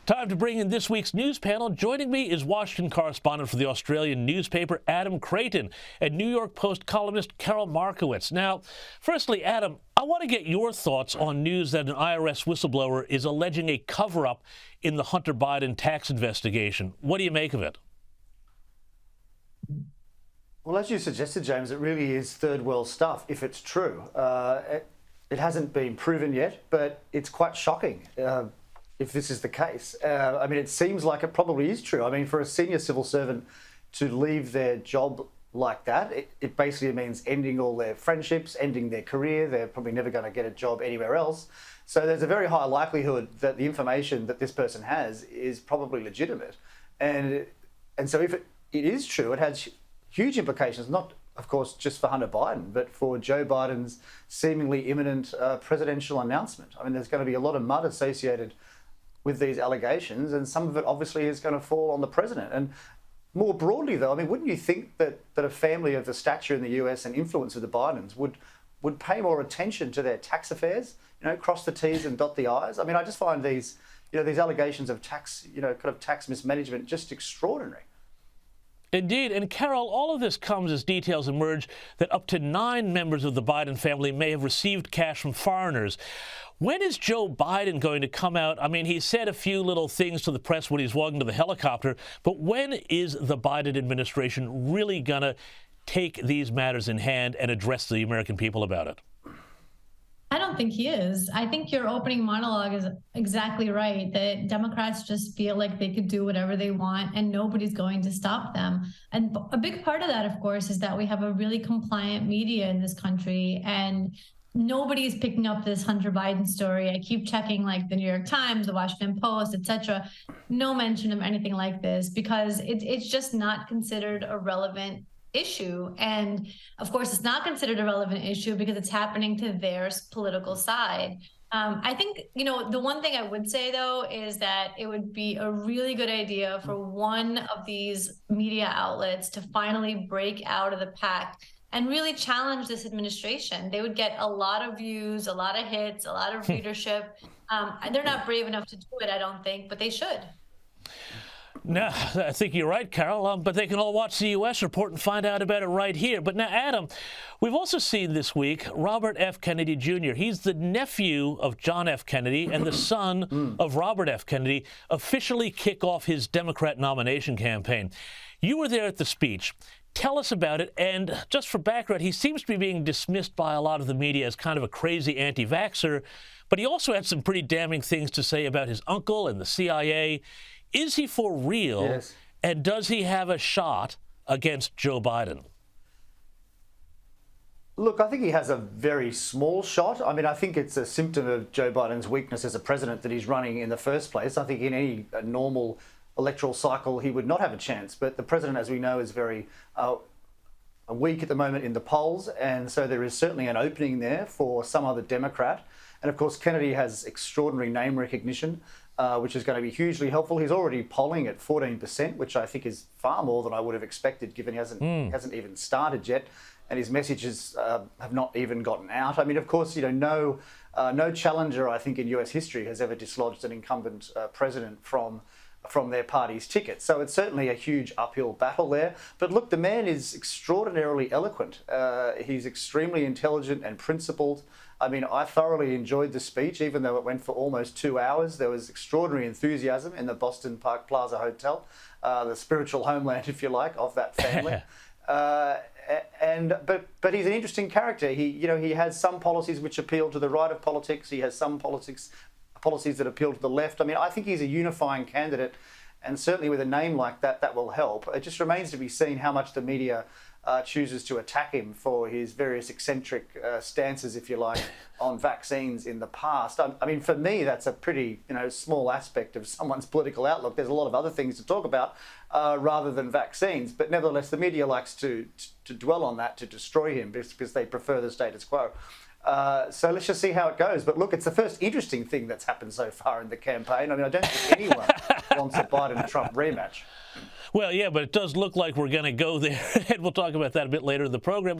Time to bring in this week's news panel. Joining me is Washington correspondent for the Australian newspaper, Adam Creighton, and New York Post columnist Carol Markowitz. Now, firstly, Adam, I want to get your thoughts on news that an IRS whistleblower is alleging a cover-up in the Hunter Biden tax investigation. What do you make of it? Well, as you suggested, James, it really is third world stuff, if it's true. It hasn't been proven yet, but it's quite shocking if this is the case. I mean, it seems like it probably is true. I mean, for a senior civil servant to leave their job like that, it basically means ending all their friendships, ending their career. They're probably never going to get a job anywhere else. So there's a very high likelihood that the information that this person has is probably legitimate. And so if it is true, it has huge implications, not, of course, just for Hunter Biden, but for Joe Biden's seemingly imminent presidential announcement. I mean, there's going to be a lot of mud associated with these allegations, and some of it obviously is going to fall on the president. And more broadly, though, I mean, wouldn't you think that a family of the stature in the US and influence of the Bidens would pay more attention to their tax affairs, cross the T's and dot the I's? I mean, I just find these allegations of tax, kind of tax mismanagement just extraordinary. Indeed. And Carol, all of this comes as details emerge that up to 9 members of the Biden family may have received cash from foreigners. When is Joe Biden going to come out? I mean, he said a few little things to the press when he's walking to the helicopter, but when is the Biden administration really going to take these matters in hand and address the American people about it? I don't think he is. I think your opening monologue is exactly right, that Democrats just feel like they could do whatever they want and nobody's going to stop them. And a big part of that, of course, is that we have a really compliant media in this country, and nobody's picking up this Hunter Biden story. I keep checking like the New York Times, the Washington Post, etc. No mention of anything like this because it's just not considered a relevant issue. And of course, it's not considered a relevant issue because it's happening to their political side. I think, the one thing I would say, though, is that it would be a really good idea for one of these media outlets to finally break out of the pack and really challenge this administration. They would get a lot of views, a lot of hits, a lot of readership. They're not brave enough to do it, I don't think, but they should. No, I think you're right, Carol, but they can all watch the U.S. report and find out about it right here. But now, Adam, we've also seen this week Robert F. Kennedy Jr. He's the nephew of John F. Kennedy and the son of Robert F. Kennedy officially kick off his Democrat nomination campaign. You were there at the speech. Tell us about it. And just for background, he seems to be being dismissed by a lot of the media as kind of a crazy anti-vaxxer, but he also had some pretty damning things to say about his uncle and the CIA. Is he for real? Yes. And does he have a shot against Joe Biden? Look, I think he has a very small shot. I mean, I think it's a symptom of Joe Biden's weakness as a president that he's running in the first place. I think in any normal electoral cycle, he would not have a chance. But the president, as we know, is very weak at the moment in the polls. And so there is certainly an opening there for some other Democrat. And of course, Kennedy has extraordinary name recognition, which is going to be hugely helpful. He's already polling at 14%, which I think is far more than I would have expected, given he hasn't even started yet. And his messages have not even gotten out. I mean, of course, no challenger, I think, in US history has ever dislodged an incumbent president from their party's ticket. So it's certainly a huge uphill battle there. But look, the man is extraordinarily eloquent. He's extremely intelligent and principled. I mean, I thoroughly enjoyed the speech, even though it went for almost 2 hours. There was extraordinary enthusiasm in the Boston Park Plaza Hotel, the spiritual homeland, if you like, of that family. But he's an interesting character. He has some policies which appeal to the right of politics. He has some policies that appeal to the left. I mean, I think he's a unifying candidate, and certainly with a name like that, that will help. It just remains to be seen how much the media chooses to attack him for his various eccentric stances, if you like, on vaccines in the past. I mean, for me, that's a pretty, small aspect of someone's political outlook. There's a lot of other things to talk about rather than vaccines. But nevertheless, the media likes to dwell on that, to destroy him, because they prefer the status quo. So let's just see how it goes. But look, it's the first interesting thing that's happened so far in the campaign. I mean, I don't think anyone wants a Biden-Trump rematch. Well, yeah, but it does look like we're going to go there, and we'll talk about that a bit later in the program.